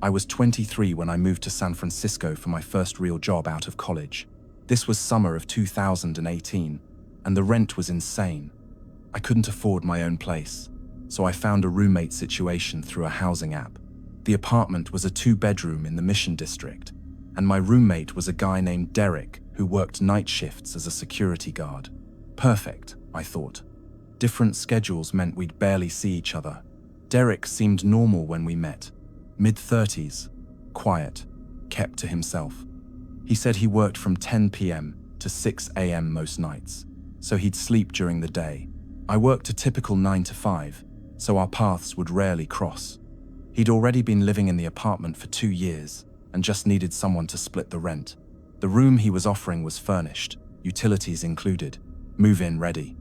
I was 23 when I moved to San Francisco for my first real job out of college. This was summer of 2018, and the rent was insane. I couldn't afford my own place, so I found a roommate situation through a housing app. The apartment was a 2-bedroom in the Mission District, and my roommate was a guy named Derek who worked night shifts as a security guard. Perfect, I thought. Different schedules meant we'd barely see each other. Derek seemed normal when we met. Mid-30s, quiet, kept to himself. He said he worked from 10 p.m. to 6 a.m. most nights, so he'd sleep during the day. I worked a typical 9 to 5, so our paths would rarely cross. He'd already been living in the apartment for 2 years and just needed someone to split the rent. The room he was offering was furnished, utilities included, move-in ready.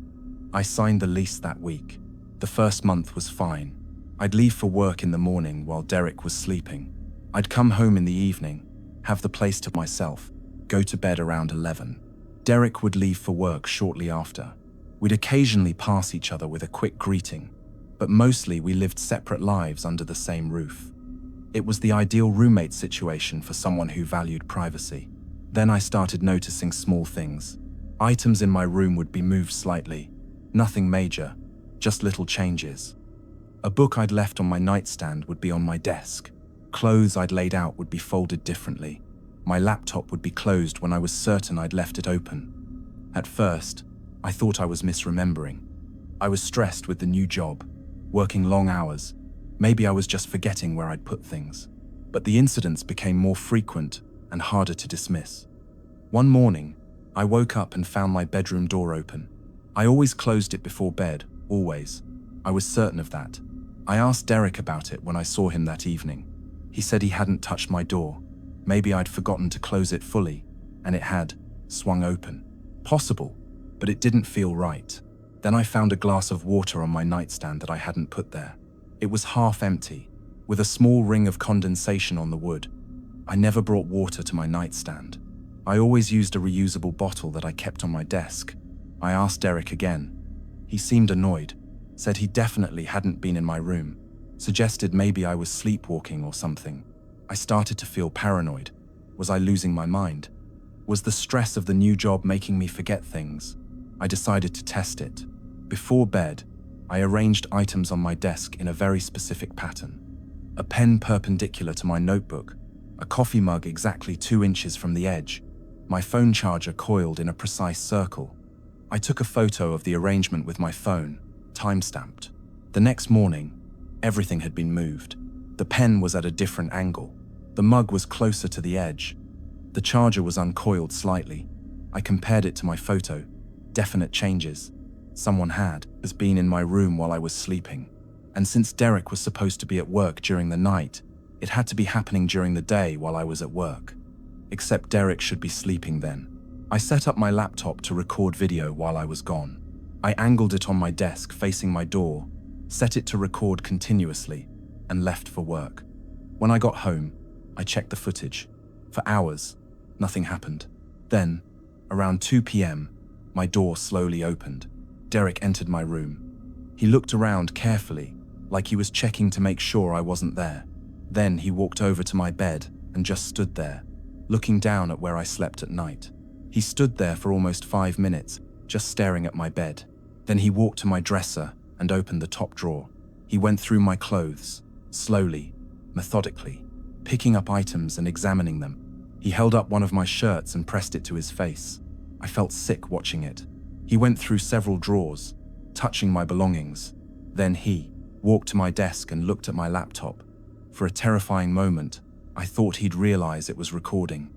I signed the lease that week. The first month was fine. I'd leave for work in the morning while Derek was sleeping. I'd come home in the evening, have the place to myself, go to bed around 11. Derek would leave for work shortly after. We'd occasionally pass each other with a quick greeting, but mostly we lived separate lives under the same roof. It was the ideal roommate situation for someone who valued privacy. Then I started noticing small things. Items in my room would be moved slightly. Nothing major, just little changes. A book I'd left on my nightstand would be on my desk. Clothes I'd laid out would be folded differently. My laptop would be closed when I was certain I'd left it open. At first, I thought I was misremembering. I was stressed with the new job, working long hours. Maybe I was just forgetting where I'd put things. But the incidents became more frequent and harder to dismiss. One morning, I woke up and found my bedroom door open. I always closed it before bed, always. I was certain of that. I asked Derek about it when I saw him that evening. He said he hadn't touched my door. Maybe I'd forgotten to close it fully, and it had swung open. Possible, but it didn't feel right. Then I found a glass of water on my nightstand that I hadn't put there. It was half empty, with a small ring of condensation on the wood. I never brought water to my nightstand. I always used a reusable bottle that I kept on my desk. I asked Derek again. He seemed annoyed, said he definitely hadn't been in my room, suggested maybe I was sleepwalking or something. I started to feel paranoid. Was I losing my mind? Was the stress of the new job making me forget things? I decided to test it. Before bed, I arranged items on my desk in a very specific pattern. A pen perpendicular to my notebook, a coffee mug exactly 2 inches from the edge, my phone charger coiled in a precise circle. I took a photo of the arrangement with my phone, time-stamped. The next morning, everything had been moved. The pen was at a different angle. The mug was closer to the edge. The charger was uncoiled slightly. I compared it to my photo. Definite changes. Someone had been in my room while I was sleeping. And since Derek was supposed to be at work during the night, it had to be happening during the day while I was at work. Except Derek should be sleeping then. I set up my laptop to record video while I was gone. I angled it on my desk facing my door, set it to record continuously, and left for work. When I got home, I checked the footage. For hours, nothing happened. Then, around 2 p.m., my door slowly opened. Derek entered my room. He looked around carefully, like he was checking to make sure I wasn't there. Then he walked over to my bed and just stood there, looking down at where I slept at night. He stood there for almost 5 minutes, just staring at my bed. Then he walked to my dresser and opened the top drawer. He went through my clothes, slowly, methodically, picking up items and examining them. He held up one of my shirts and pressed it to his face. I felt sick watching it. He went through several drawers, touching my belongings. Then he walked to my desk and looked at my laptop. For a terrifying moment, I thought he'd realize it was recording.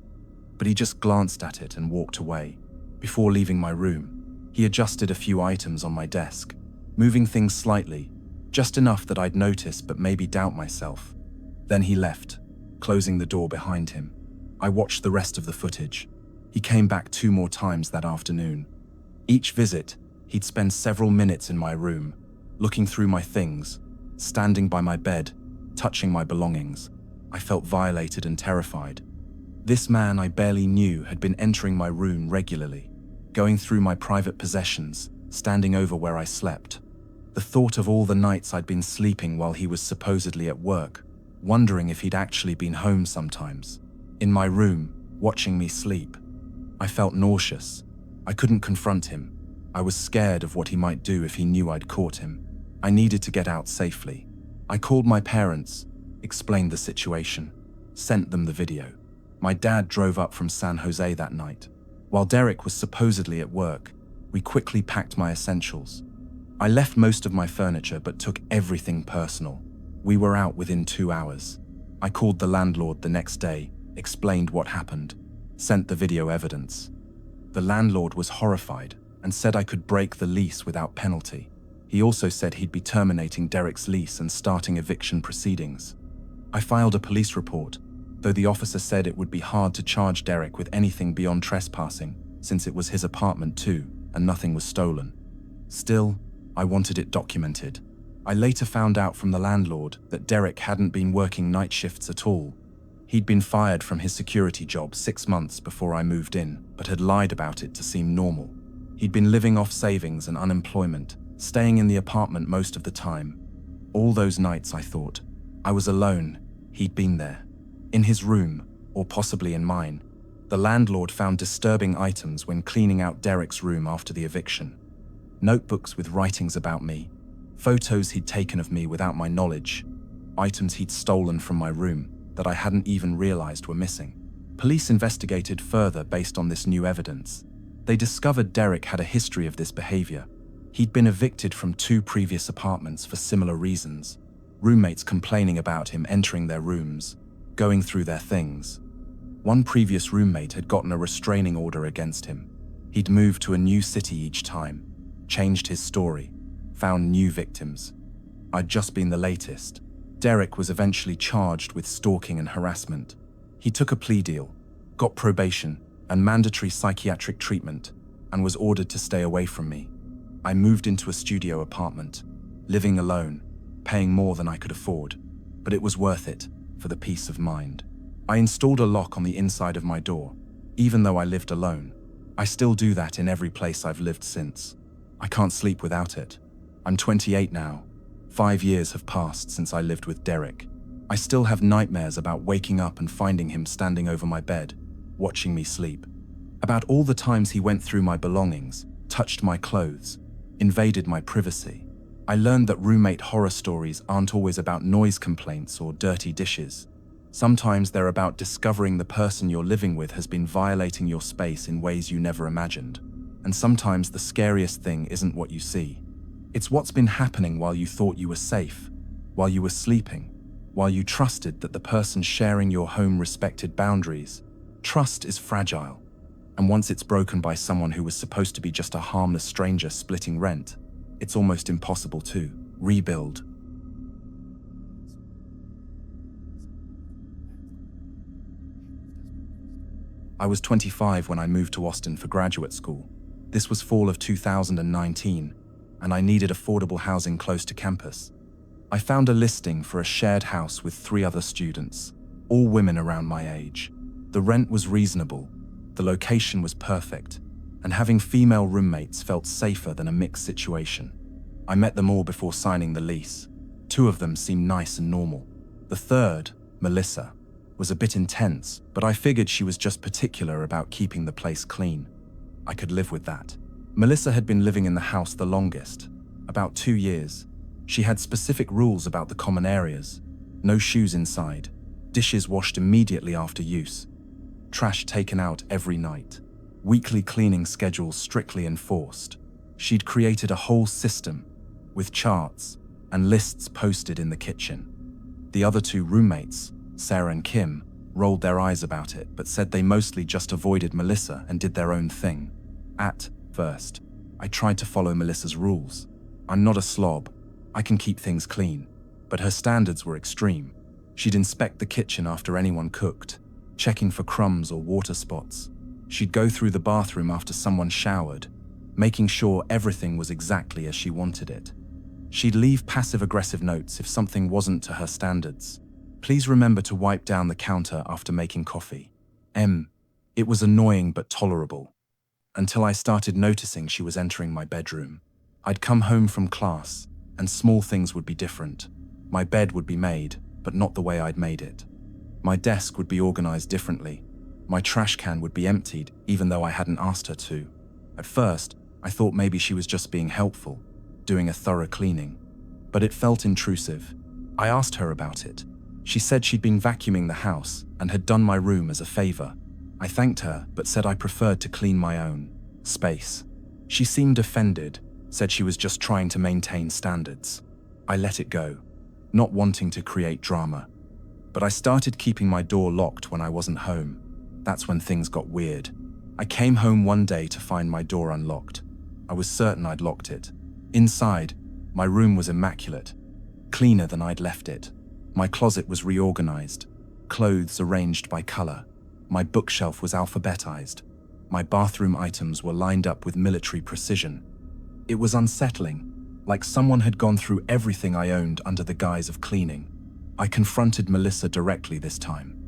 But he just glanced at it and walked away. Before leaving my room, he adjusted a few items on my desk, moving things slightly, just enough that I'd notice but maybe doubt myself. Then he left, closing the door behind him. I watched the rest of the footage. He came back 2 more times that afternoon. Each visit, he'd spend several minutes in my room, looking through my things, standing by my bed, touching my belongings. I felt violated and terrified. This man I barely knew had been entering my room regularly, going through my private possessions, standing over where I slept. The thought of all the nights I'd been sleeping while he was supposedly at work wondering if he'd actually been home sometimes. In my room, watching me sleep. I felt nauseous. I couldn't confront him. I was scared of what he might do if he knew I'd caught him. I needed to get out safely. I called my parents, explained the situation, sent them the video. My dad drove up from San Jose that night. While Derek was supposedly at work, we quickly packed my essentials. I left most of my furniture but took everything personal. We were out within 2 hours. I called the landlord the next day, explained what happened, sent the video evidence. The landlord was horrified and said I could break the lease without penalty. He also said he'd be terminating Derek's lease and starting eviction proceedings. I filed a police report, though the officer said it would be hard to charge Derek with anything beyond trespassing, since it was his apartment too, and nothing was stolen. Still, I wanted it documented. I later found out from the landlord that Derek hadn't been working night shifts at all. He'd been fired from his security job 6 months before I moved in, but had lied about it to seem normal. He'd been living off savings and unemployment, staying in the apartment most of the time. All those nights I thought, I was alone, he'd been there. In his room, or possibly in mine, the landlord found disturbing items when cleaning out Derek's room after the eviction. Notebooks with writings about me, photos he'd taken of me without my knowledge, items he'd stolen from my room that I hadn't even realized were missing. Police investigated further based on this new evidence. They discovered Derek had a history of this behavior. He'd been evicted from 2 previous apartments for similar reasons. Roommates complaining about him entering their rooms, going through their things. One previous roommate had gotten a restraining order against him. He'd moved to a new city each time, changed his story, found new victims. I'd just been the latest. Derek was eventually charged with stalking and harassment. He took a plea deal, got probation and mandatory psychiatric treatment, and was ordered to stay away from me. I moved into a studio apartment, living alone, paying more than I could afford, but it was worth it for the peace of mind. I installed a lock on the inside of my door, even though I lived alone. I still do that in every place I've lived since. I can't sleep without it. I'm 28 now. 5 years have passed since I lived with Derek. I still have nightmares about waking up and finding him standing over my bed, watching me sleep. About all the times he went through my belongings, touched my clothes, invaded my privacy. I learned that roommate horror stories aren't always about noise complaints or dirty dishes. Sometimes they're about discovering the person you're living with has been violating your space in ways you never imagined. And sometimes the scariest thing isn't what you see. It's what's been happening while you thought you were safe, while you were sleeping, while you trusted that the person sharing your home respected boundaries. Trust is fragile, and once it's broken by someone who was supposed to be just a harmless stranger splitting rent, it's almost impossible to rebuild. I was 25 when I moved to Austin for graduate school. This was fall of 2019, and I needed affordable housing close to campus. I found a listing for a shared house with 3 other students, all women around my age. The rent was reasonable, the location was perfect, and having female roommates felt safer than a mixed situation. I met them all before signing the lease. 2 of them seemed nice and normal. The third, Melissa, was a bit intense, but I figured she was just particular about keeping the place clean. I could live with that. Melissa had been living in the house the longest, about 2 years. She had specific rules about the common areas. No shoes inside, dishes washed immediately after use, trash taken out every night, weekly cleaning schedules strictly enforced. She'd created a whole system, with charts and lists posted in the kitchen. The other 2 roommates, Sarah and Kim, rolled their eyes about it but said they mostly just avoided Melissa and did their own thing. At first, I tried to follow Melissa's rules. I'm not a slob, I can keep things clean, but her standards were extreme. She'd inspect the kitchen after anyone cooked, checking for crumbs or water spots. She'd go through the bathroom after someone showered, making sure everything was exactly as she wanted it. She'd leave passive-aggressive notes if something wasn't to her standards. Please remember to wipe down the counter after making coffee. It was annoying but tolerable, until I started noticing she was entering my bedroom. I'd come home from class, and small things would be different. My bed would be made, but not the way I'd made it. My desk would be organized differently. My trash can would be emptied, even though I hadn't asked her to. At first, I thought maybe she was just being helpful, doing a thorough cleaning. But it felt intrusive. I asked her about it. She said she'd been vacuuming the house and had done my room as a favor. I thanked her, but said I preferred to clean my own space. She seemed offended, said she was just trying to maintain standards. I let it go, not wanting to create drama. But I started keeping my door locked when I wasn't home. That's when things got weird. I came home one day to find my door unlocked. I was certain I'd locked it. Inside, my room was immaculate, cleaner than I'd left it. My closet was reorganized, clothes arranged by color. My bookshelf was alphabetized. My bathroom items were lined up with military precision. It was unsettling, like someone had gone through everything I owned under the guise of cleaning. I confronted Melissa directly this time.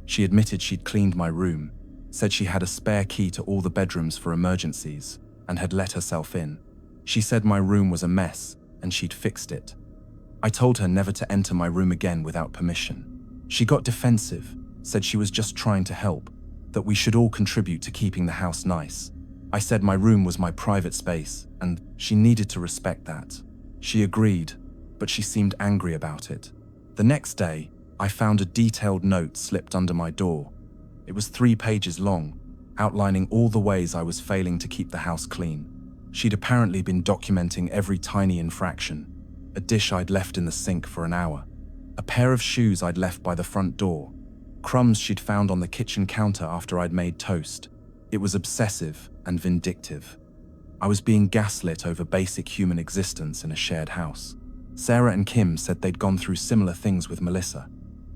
She admitted she'd cleaned my room, said she had a spare key to all the bedrooms for emergencies, and had let herself in. She said my room was a mess, and she'd fixed it. I told her never to enter my room again without permission. She got defensive, said she was just trying to help, that we should all contribute to keeping the house nice. I said my room was my private space, and she needed to respect that. She agreed, but she seemed angry about it. The next day, I found a detailed note slipped under my door. It was 3 pages long, outlining all the ways I was failing to keep the house clean. She'd apparently been documenting every tiny infraction. A dish I'd left in the sink for an hour. A pair of shoes I'd left by the front door. Crumbs she'd found on the kitchen counter after I'd made toast. It was obsessive and vindictive. I was being gaslit over basic human existence in a shared house. Sarah and Kim said they'd gone through similar things with Melissa.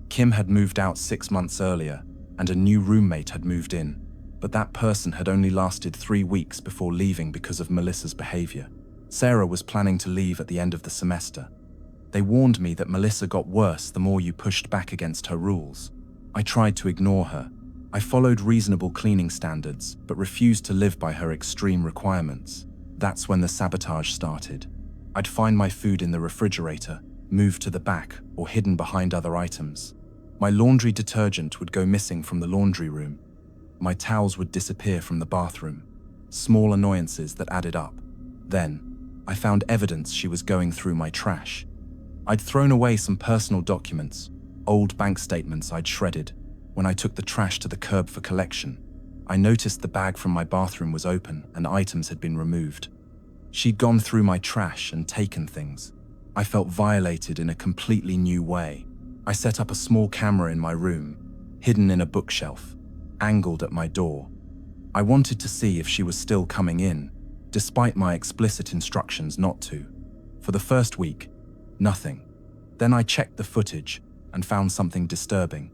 Kim had moved out 6 months earlier, and a new roommate had moved in, but that person had only lasted 3 weeks before leaving because of Melissa's behavior. Sarah was planning to leave at the end of the semester. They warned me that Melissa got worse the more you pushed back against her rules. I tried to ignore her. I followed reasonable cleaning standards, but refused to live by her extreme requirements. That's when the sabotage started. I'd find my food in the refrigerator, moved to the back, or hidden behind other items. My laundry detergent would go missing from the laundry room. My towels would disappear from the bathroom. Small annoyances that added up. Then, I found evidence she was going through my trash. I'd thrown away some personal documents, old bank statements I'd shredded. When I took the trash to the curb for collection, I noticed the bag from my bathroom was open and items had been removed. She'd gone through my trash and taken things. I felt violated in a completely new way. I set up a small camera in my room, hidden in a bookshelf, angled at my door. I wanted to see if she was still coming in, despite my explicit instructions not to. For the first week, nothing. Then I checked the footage and found something disturbing.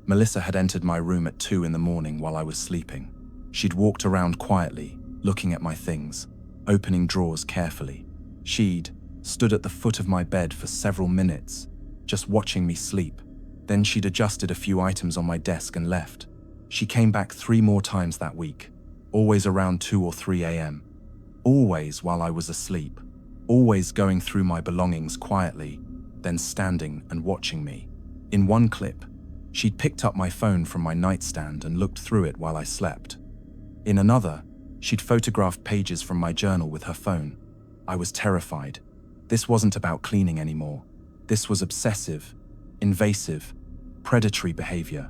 Melissa had entered my room at 2 in the morning while I was sleeping. She'd walked around quietly, looking at my things, opening drawers carefully. She'd stood at the foot of my bed for several minutes, just watching me sleep. Then she'd adjusted a few items on my desk and left. She came back 3 more times that week, always around 2 or 3 a.m. Always while I was asleep, always going through my belongings quietly, then standing and watching me. In one clip, she'd picked up my phone from my nightstand and looked through it while I slept. In another, she'd photographed pages from my journal with her phone. I was terrified. This wasn't about cleaning anymore. This was obsessive, invasive, predatory behavior.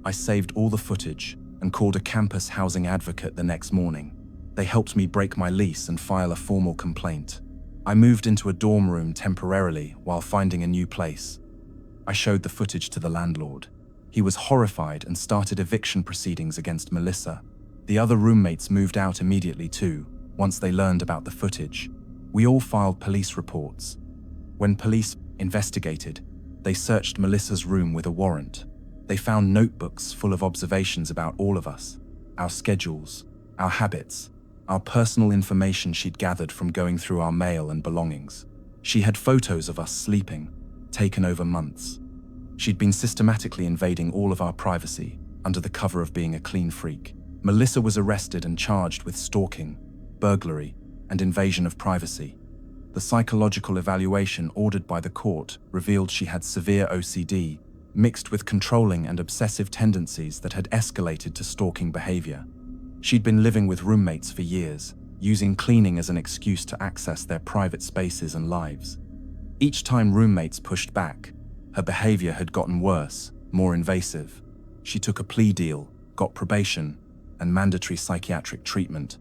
I saved all the footage and called a campus housing advocate the next morning. They helped me break my lease and file a formal complaint. I moved into a dorm room temporarily while finding a new place. I showed the footage to the landlord. He was horrified and started eviction proceedings against Melissa. The other roommates moved out immediately too, once they learned about the footage. We all filed police reports. When police investigated, they searched Melissa's room with a warrant. They found notebooks full of observations about all of us, our schedules, our habits, our personal information she'd gathered from going through our mail and belongings. She had photos of us sleeping, taken over months. She'd been systematically invading all of our privacy under the cover of being a clean freak. Melissa was arrested and charged with stalking, burglary, and invasion of privacy. The psychological evaluation ordered by the court revealed she had severe OCD, mixed with controlling and obsessive tendencies that had escalated to stalking behavior. She'd been living with roommates for years, using cleaning as an excuse to access their private spaces and lives. Each time roommates pushed back, her behavior had gotten worse, more invasive. She took a plea deal, got probation, and mandatory psychiatric treatment.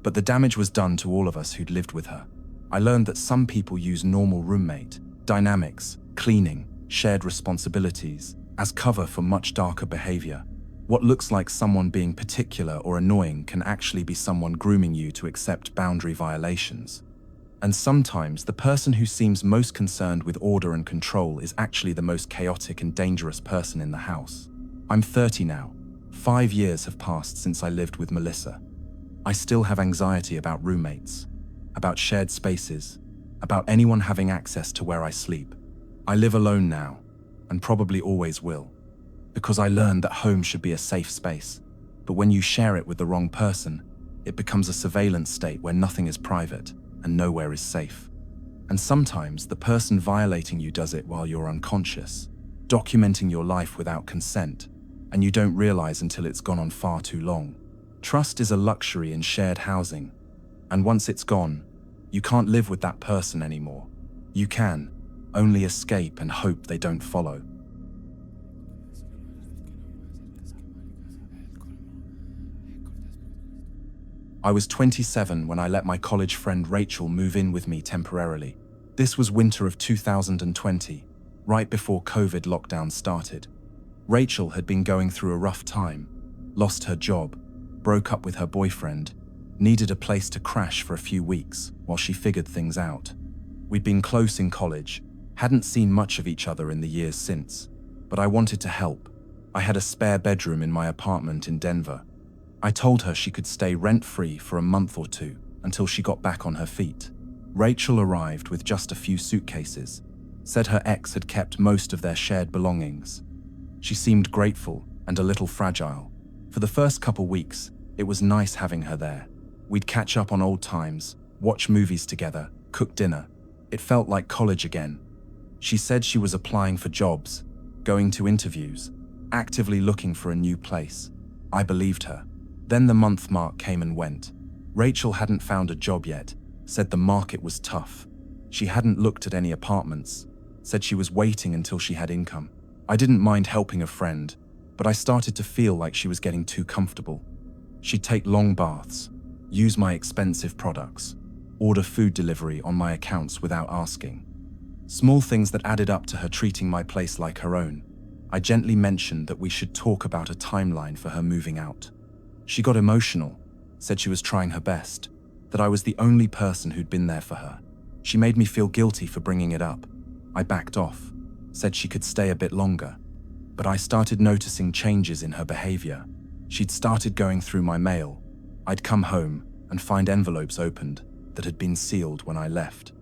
But the damage was done to all of us who'd lived with her. I learned that some people use normal roommate, dynamics, cleaning, shared responsibilities, as cover for much darker behavior. What looks like someone being particular or annoying can actually be someone grooming you to accept boundary violations. And sometimes the person who seems most concerned with order and control is actually the most chaotic and dangerous person in the house. I'm 30 now. 5 years have passed since I lived with Melissa. I still have anxiety about roommates, about shared spaces, about anyone having access to where I sleep. I live alone now, and probably always will, because I learned that home should be a safe space. But when you share it with the wrong person, it becomes a surveillance state where nothing is private and nowhere is safe. And sometimes the person violating you does it while you're unconscious, documenting your life without consent, and you don't realize until it's gone on far too long. Trust is a luxury in shared housing, and once it's gone, you can't live with that person anymore. You can only escape and hope they don't follow. I was 27 when I let my college friend Rachel move in with me temporarily. This was winter of 2020, right before COVID lockdown started. Rachel had been going through a rough time, lost her job, broke up with her boyfriend, needed a place to crash for a few weeks while she figured things out. We'd been close in college, hadn't seen much of each other in the years since, but I wanted to help. I had a spare bedroom in my apartment in Denver. I told her she could stay rent-free for a month or two until she got back on her feet. Rachel arrived with just a few suitcases, said her ex had kept most of their shared belongings. She seemed grateful and a little fragile. For the first couple weeks, it was nice having her there. We'd catch up on old times, watch movies together, cook dinner. It felt like college again. She said she was applying for jobs, going to interviews, actively looking for a new place. I believed her. Then the month mark came and went. Rachel hadn't found a job yet, said the market was tough. She hadn't looked at any apartments, said she was waiting until she had income. I didn't mind helping a friend, but I started to feel like she was getting too comfortable. She'd take long baths, use my expensive products, order food delivery on my accounts without asking. Small things that added up to her treating my place like her own. I gently mentioned that we should talk about a timeline for her moving out. She got emotional, said she was trying her best, that I was the only person who'd been there for her. She made me feel guilty for bringing it up. I backed off, said she could stay a bit longer, but I started noticing changes in her behavior. She'd started going through my mail. I'd come home and find envelopes opened that had been sealed when I left.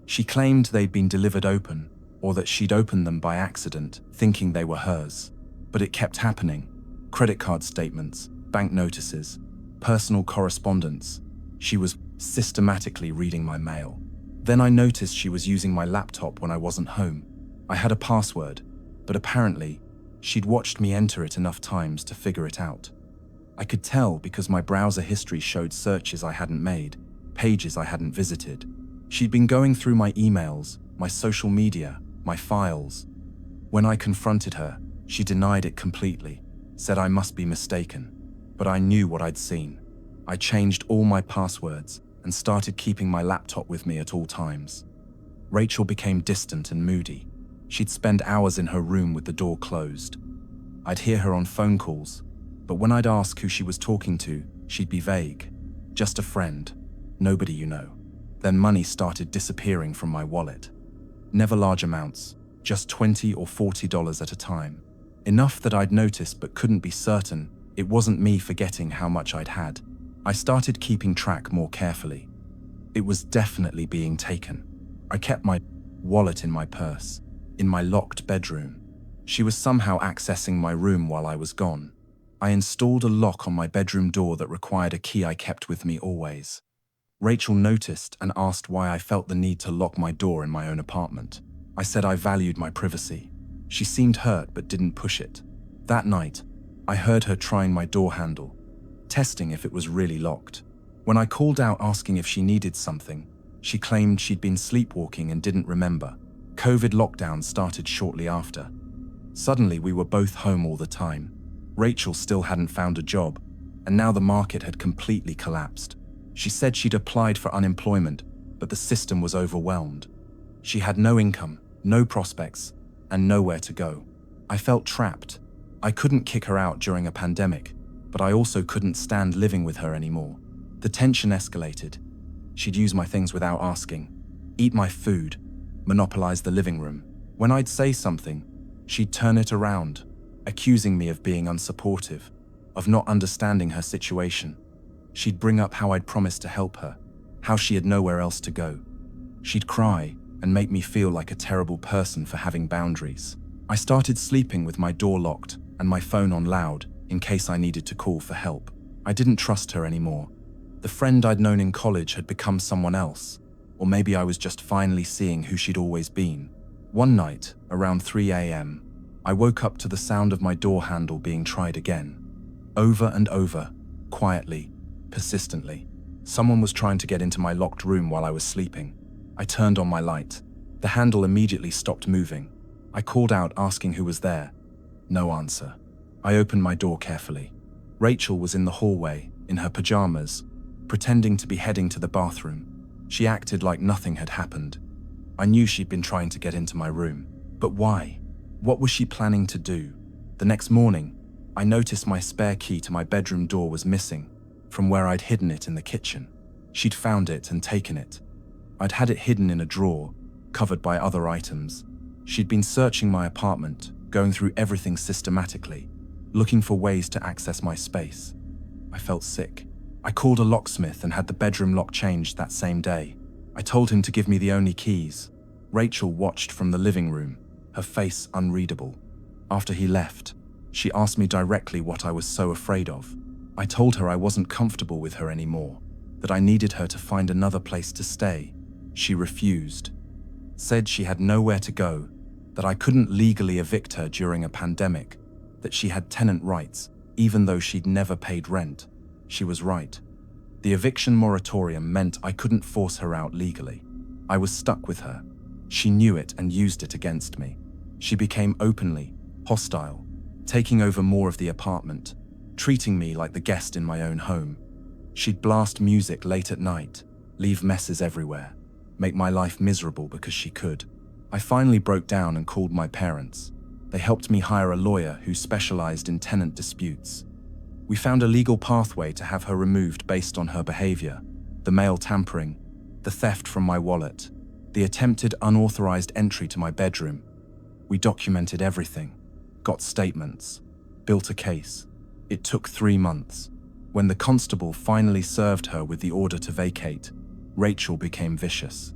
She claimed they'd been delivered open, or that she'd opened them by accident, thinking they were hers. But it kept happening. Credit card statements, bank notices, personal correspondence. She was systematically reading my mail. Then I noticed she was using my laptop when I wasn't home. I had a password, but apparently, she'd watched me enter it enough times to figure it out. I could tell because my browser history showed searches I hadn't made, pages I hadn't visited. She'd been going through my emails, my social media, my files. When I confronted her, she denied it completely, said I must be mistaken. But I knew what I'd seen. I changed all my passwords and started keeping my laptop with me at all times. Rachel became distant and moody. She'd spend hours in her room with the door closed. I'd hear her on phone calls, but when I'd ask who she was talking to, she'd be vague. Just a friend. Nobody you know. Then money started disappearing from my wallet. Never large amounts, just $20 or $40 at a time. Enough that I'd noticed but couldn't be certain it wasn't me forgetting how much I'd had. I started keeping track more carefully. It was definitely being taken. I kept my wallet in my purse, in my locked bedroom. She was somehow accessing my room while I was gone. I installed a lock on my bedroom door that required a key I kept with me always. Rachel noticed and asked why I felt the need to lock my door in my own apartment. I said I valued my privacy. She seemed hurt but didn't push it. That night, I heard her trying my door handle, testing if it was really locked. When I called out asking if she needed something, she claimed she'd been sleepwalking and didn't remember. COVID lockdown started shortly after. Suddenly, we were both home all the time. Rachel still hadn't found a job, and now the market had completely collapsed. She said she'd applied for unemployment, but the system was overwhelmed. She had no income, no prospects, and nowhere to go. I felt trapped. I couldn't kick her out during a pandemic, but I also couldn't stand living with her anymore. The tension escalated. She'd use my things without asking, eat my food, monopolize the living room. When I'd say something, she'd turn it around, accusing me of being unsupportive, of not understanding her situation. She'd bring up how I'd promised to help her, how she had nowhere else to go. She'd cry and make me feel like a terrible person for having boundaries. I started sleeping with my door locked and my phone on loud in case I needed to call for help. I didn't trust her anymore. The friend I'd known in college had become someone else, or maybe I was just finally seeing who she'd always been. One night, around 3 a.m., I woke up to the sound of my door handle being tried again. Over and over, quietly, persistently. Someone was trying to get into my locked room while I was sleeping. I turned on my light. The handle immediately stopped moving. I called out asking who was there. No answer. I opened my door carefully. Rachel was in the hallway, in her pajamas, pretending to be heading to the bathroom. She acted like nothing had happened. I knew she'd been trying to get into my room. But why? What was she planning to do? The next morning, I noticed my spare key to my bedroom door was missing from where I'd hidden it in the kitchen. She'd found it and taken it. I'd had it hidden in a drawer, covered by other items. She'd been searching my apartment, going through everything systematically, looking for ways to access my space. I felt sick. I called a locksmith and had the bedroom lock changed that same day. I told him to give me the only keys. Rachel watched from the living room, her face unreadable. After he left, she asked me directly what I was so afraid of. I told her I wasn't comfortable with her anymore, that I needed her to find another place to stay. She refused, said she had nowhere to go, that I couldn't legally evict her during a pandemic, that she had tenant rights, even though she'd never paid rent. She was right. The eviction moratorium meant I couldn't force her out legally. I was stuck with her. She knew it and used it against me. She became openly hostile, taking over more of the apartment, treating me like the guest in my own home. She'd blast music late at night, leave messes everywhere, make my life miserable because she could. I finally broke down and called my parents. They helped me hire a lawyer who specialized in tenant disputes. We found a legal pathway to have her removed based on her behavior, the mail tampering, the theft from my wallet, the attempted unauthorized entry to my bedroom. We documented everything, got statements, built a case. It took 3 months. When the constable finally served her with the order to vacate, Rachel became vicious.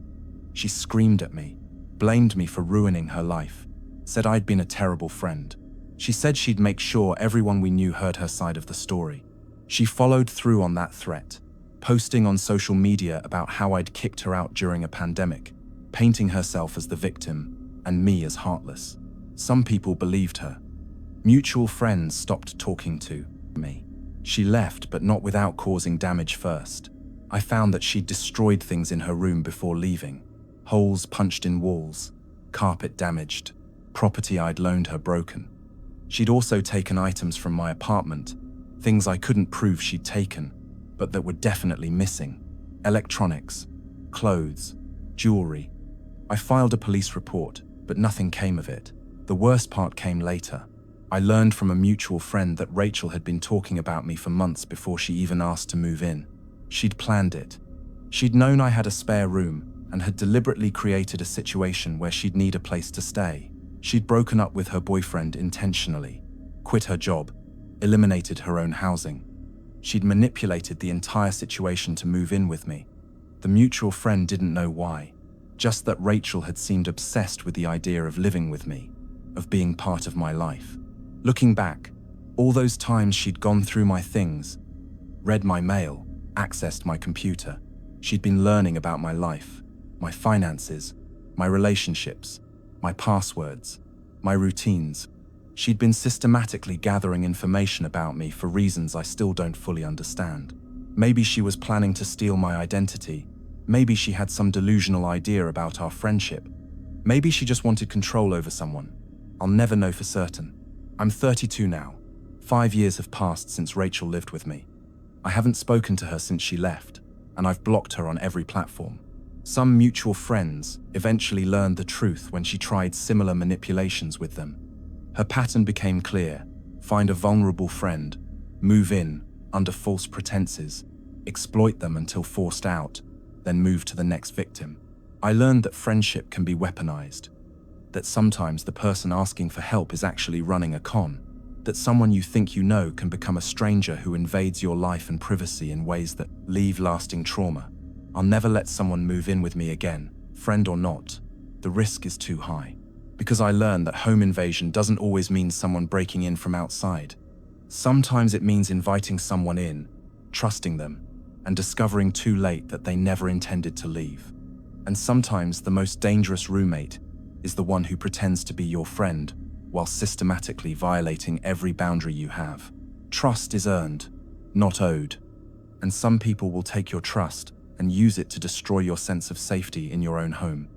She screamed at me, blamed me for ruining her life, said I'd been a terrible friend. She said she'd make sure everyone we knew heard her side of the story. She followed through on that threat, posting on social media about how I'd kicked her out during a pandemic, painting herself as the victim and me as heartless. Some people believed her. Mutual friends stopped talking to me. She left, but not without causing damage first. I found that she'd destroyed things in her room before leaving. Holes punched in walls, carpet damaged, property I'd loaned her broken. She'd also taken items from my apartment, things I couldn't prove she'd taken, but that were definitely missing. Electronics, clothes, jewelry. I filed a police report, but nothing came of it. The worst part came later. I learned from a mutual friend that Rachel had been talking about me for months before she even asked to move in. She'd planned it. She'd known I had a spare room and had deliberately created a situation where she'd need a place to stay. She'd broken up with her boyfriend intentionally, quit her job, eliminated her own housing. She'd manipulated the entire situation to move in with me. The mutual friend didn't know why, just that Rachel had seemed obsessed with the idea of living with me, of being part of my life. Looking back, all those times she'd gone through my things, read my mail, accessed my computer, She'd been learning about my life, my finances, my relationships, my passwords, my routines. She'd been systematically gathering information about me for reasons I still don't fully understand. Maybe she was planning to steal my identity. Maybe she had some delusional idea about our friendship. Maybe she just wanted control over someone. I'll never know for certain. I'm 32 now. 5 years have passed since Rachel lived with me. I haven't spoken to her since she left, and I've blocked her on every platform. Some mutual friends eventually learned the truth when she tried similar manipulations with them. Her pattern became clear: find a vulnerable friend, move in under false pretenses, exploit them until forced out, then move to the next victim. I learned that friendship can be weaponized, that sometimes the person asking for help is actually running a con, that someone you think you know can become a stranger who invades your life and privacy in ways that leave lasting trauma. I'll never let someone move in with me again, friend or not. The risk is too high. Because I learned that home invasion doesn't always mean someone breaking in from outside. Sometimes it means inviting someone in, trusting them, and discovering too late that they never intended to leave. And sometimes the most dangerous roommate is the one who pretends to be your friend while systematically violating every boundary you have. Trust is earned, not owed. And some people will take your trust and use it to destroy your sense of safety in your own home.